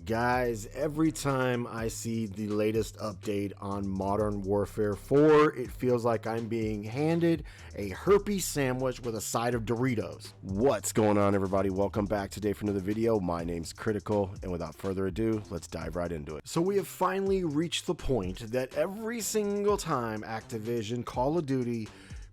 Guys, every time I see the latest update on Modern Warfare 4, it feels like I'm being handed a herpes sandwich with a side of Doritos. What's going on, everybody? Welcome back today for another video. My name's Critical, and without further ado, let's dive right into it. So we have finally reached the point that every single time Activision Call of Duty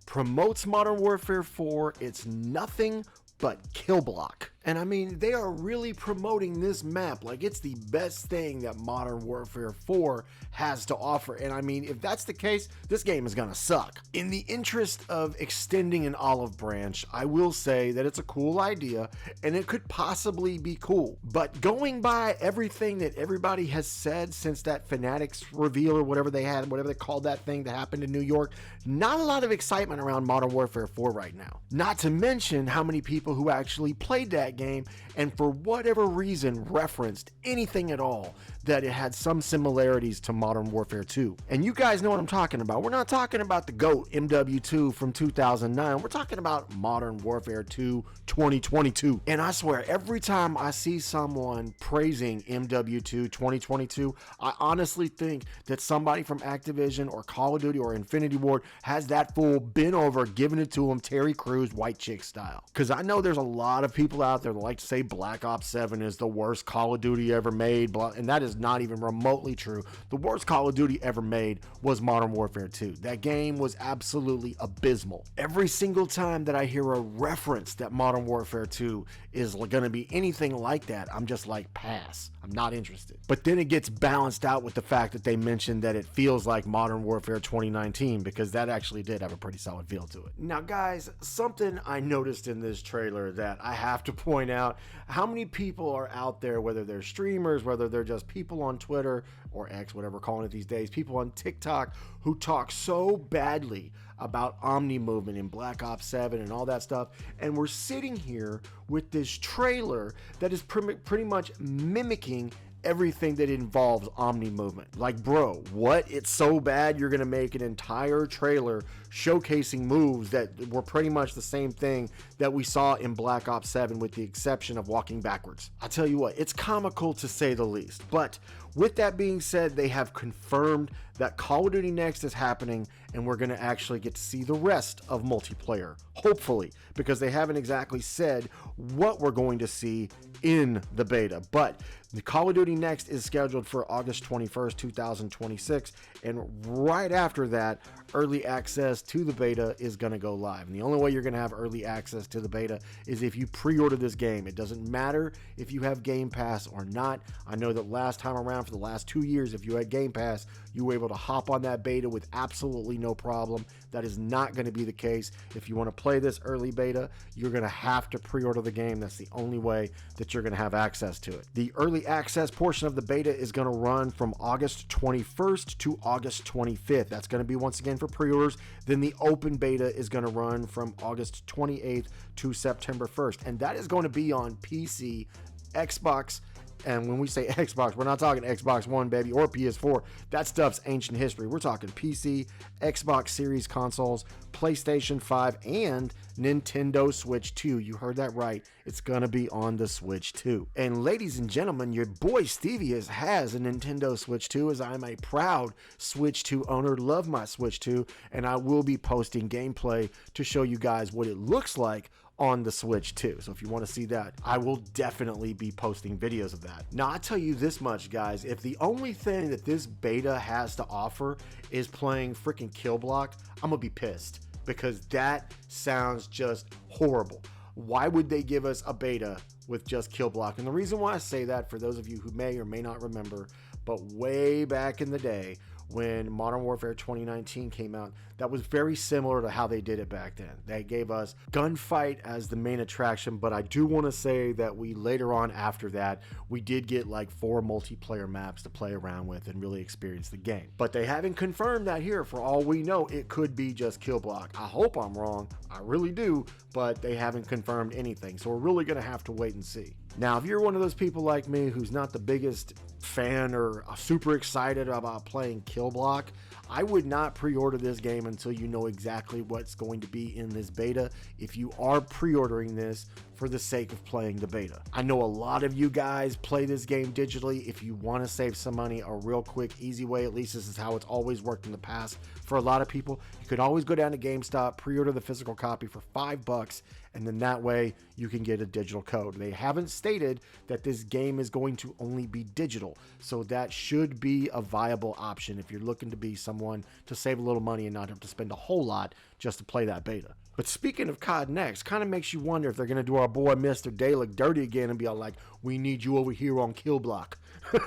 promotes Modern Warfare 4, it's nothing but kill block. And I mean, they are really promoting this map like it's the best thing that Modern Warfare 4 has to offer. And I mean, if that's the case, this game is gonna suck. In the interest of extending an olive branch, I will say that it's a cool idea and it could possibly be cool. But going by everything that everybody has said since that Fanatics reveal or whatever they had, whatever they called that thing that happened in New York, not a lot of excitement around Modern Warfare 4 right now. Not to mention how many people who actually played that game and for whatever reason referenced anything at all that it had some similarities to Modern Warfare 2. And you guys know what I'm talking about. We're not talking about the GOAT MWII from 2009. We're talking about Modern Warfare 2 2022. And I swear, every time I see someone praising MWII 2022, I honestly think that somebody from Activision or Call of Duty or Infinity Ward has that fool bent over, giving it to him Terry Crews white chick style. Because I know there's a lot of people out there that like to say Black Ops 7 is the worst Call of Duty ever made, and that is not even remotely true. The worst Call of Duty ever made was Modern Warfare 2. That game was absolutely abysmal. Every single time that I hear a reference that Modern Warfare 2 is going to be anything like that, I'm just like, pass. I'm not interested. But then it gets balanced out with the fact that they mentioned that it feels like Modern Warfare 2019, because that actually did have a pretty solid feel to it. Now guys, something I noticed in this trailer that I have to point out: how many people are out there, whether they're streamers, whether they're just people on Twitter or X, whatever we're calling it these days, people on TikTok who talk so badly about Omni movement in Black Ops 7 and all that stuff, and we're sitting here with this trailer that is pretty much mimicking everything that involves Omni movement. Like, bro, what? It's so bad you're gonna make an entire trailer showcasing moves that were pretty much the same thing that we saw in Black Ops 7 with the exception of walking backwards? I tell you what, it's comical to say the least. But with that being said, they have confirmed that Call of Duty Next is happening, and we're going to actually get to see the rest of multiplayer, hopefully, because they haven't exactly said what we're going to see in the beta. But the Call of Duty Next is scheduled for August 21st, 2026, and right after that, early access to the beta is going to go live. And the only way you're going to have early access to the beta is if you pre-order this game. It doesn't matter if you have Game Pass or not. I know that last time around, for the last 2 years, if you had Game Pass, you were able to hop on that beta with absolutely no problem. That is not going to be the case. If you want to play this early beta, you're going to have to pre-order the game. That's the only way that you're going to have access to it. The early access portion of the beta is going to run from August 21st to August 25th. That's going to be, once again, for pre-orders. Then the open beta is going to run from August 28th to September 1st. And that is going to be on PC, Xbox, and when we say Xbox, we're not talking Xbox One, baby, or PS4. That stuff's ancient history. We're talking PC, Xbox Series consoles, PlayStation 5, and Nintendo Switch 2. You heard that right. It's gonna be on the Switch 2. And ladies and gentlemen, your boy Stevie has a Nintendo Switch 2, as I'm a proud Switch 2 owner. Love my Switch 2, and I will be posting gameplay to show you guys what it looks like on the Switch 2. So if you want to see that, I will definitely be posting videos of that. Now, I tell you this much, guys, if the only thing that this beta has to offer is playing freaking kill block, I'm gonna be pissed, because that sounds just horrible. Why would they give us a beta with just kill block? And the reason why I say that, for those of you who may or may not remember, but way back in the day when Modern Warfare 2019 came out, that was very similar to how they did it back then. They gave us gunfight as the main attraction, but I do want to say that we later on after that, we did get like 4 multiplayer maps to play around with and really experience the game. But they haven't confirmed that here. For all we know, it could be just kill block. I hope I'm wrong. I really do, but they haven't confirmed anything. So we're really going to have to wait and see. Now, if you're one of those people like me who's not the biggest fan or super excited about playing kill block, I would not pre-order this game until you know exactly what's going to be in this beta. If you are pre-ordering this for for the sake of playing the beta. I know a lot of you guys play this game digitally. If you want to save some money, a real quick, easy way, at least this is how it's always worked in the past for a lot of people, you could always go down to GameStop, pre-order the physical copy for $5, and then that way you can get a digital code. They haven't stated that this game is going to only be digital, so that should be a viable option if you're looking to be someone to save a little money and not have to spend a whole lot just to play that beta. But speaking of COD Next, kind of makes you wonder if they're going to do our boy Mr. Dalek dirty again and be all like, we need you over here on Kill Block.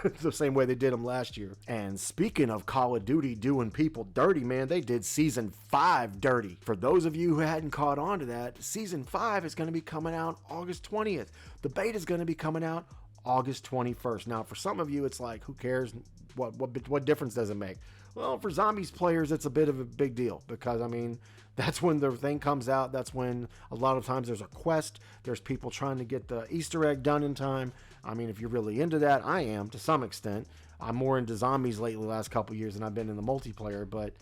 It's the same way they did him last year. And speaking of Call of Duty doing people dirty, man, they did Season 5 dirty. For those of you who hadn't caught on to that, Season 5 is going to be coming out August 20th. The beta is going to be coming out August 21st. Now, for some of you, it's like, who cares? What difference does it make? Well, for zombies players, it's a bit of a big deal because, I mean, that's when the thing comes out. That's when a lot of times there's a quest. There's people trying to get the Easter egg done in time. I mean, if you're really into that, I am to some extent. I'm more into zombies lately the last couple years than I've been in the multiplayer, but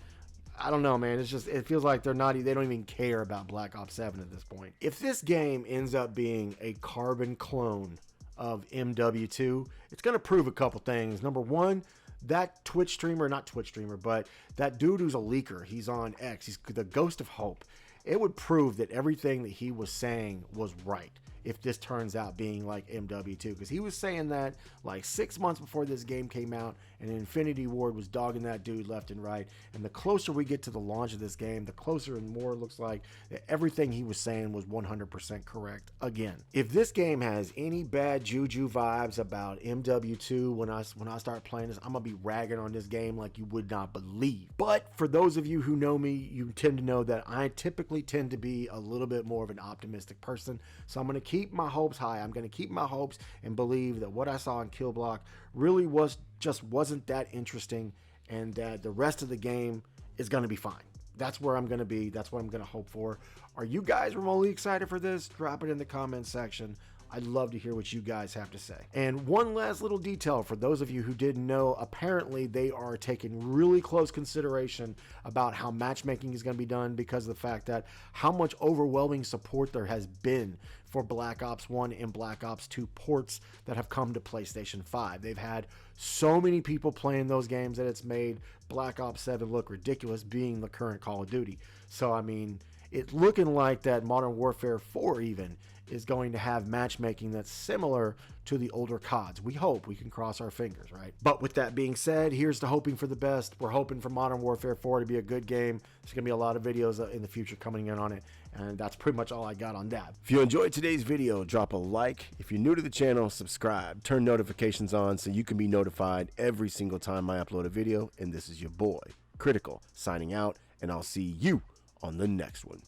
I don't know, man. It's just, it feels like they don't even care about Black Ops 7 at this point. If this game ends up being a carbon clone of MW2, it's going to prove a couple things. Number one, that Twitch streamer, not Twitch streamer, but that dude who's a leaker, he's on X, he's the Ghost of Hope. It would prove that everything that he was saying was right if this turns out being like MW2, because he was saying that like 6 months before this game came out, and Infinity Ward was dogging that dude left and right. And the closer we get to the launch of this game, the closer and more it looks like that everything he was saying was 100% correct again. If this game has any bad juju vibes about MW2 when I start playing this, I'm gonna be ragging on this game like you would not believe. But for those of you who know me, you tend to know that I typically tend to be a little bit more of an optimistic person, so I'm gonna keep my hopes high. I'm going to keep my hopes and believe that what I saw in Kill Block really wasn't that interesting, and that the rest of the game is going to be fine. That's where I'm going to be. That's what I'm going to hope for. Are you guys remotely excited for this? Drop it in the comments section. I'd love to hear what you guys have to say. And one last little detail for those of you who didn't know, apparently they are taking really close consideration about how matchmaking is going to be done because of the fact that how much overwhelming support there has been for Black Ops 1 and Black Ops 2 ports that have come to PlayStation 5. They've had so many people playing those games that it's made Black Ops 7 look ridiculous being the current Call of Duty. So, I mean, it's looking like that Modern Warfare 4 even is going to have matchmaking that's similar to the older CODs. We hope. We can cross our fingers, right? But with that being said, here's to hoping for the best. We're hoping for Modern Warfare 4 to be a good game. There's going to be a lot of videos in the future coming in on it, and that's pretty much all I got on that. If you enjoyed today's video, drop a like. If you're new to the channel, subscribe. Turn notifications on so you can be notified every single time I upload a video. And this is your boy, Critical, signing out, and I'll see you on the next one.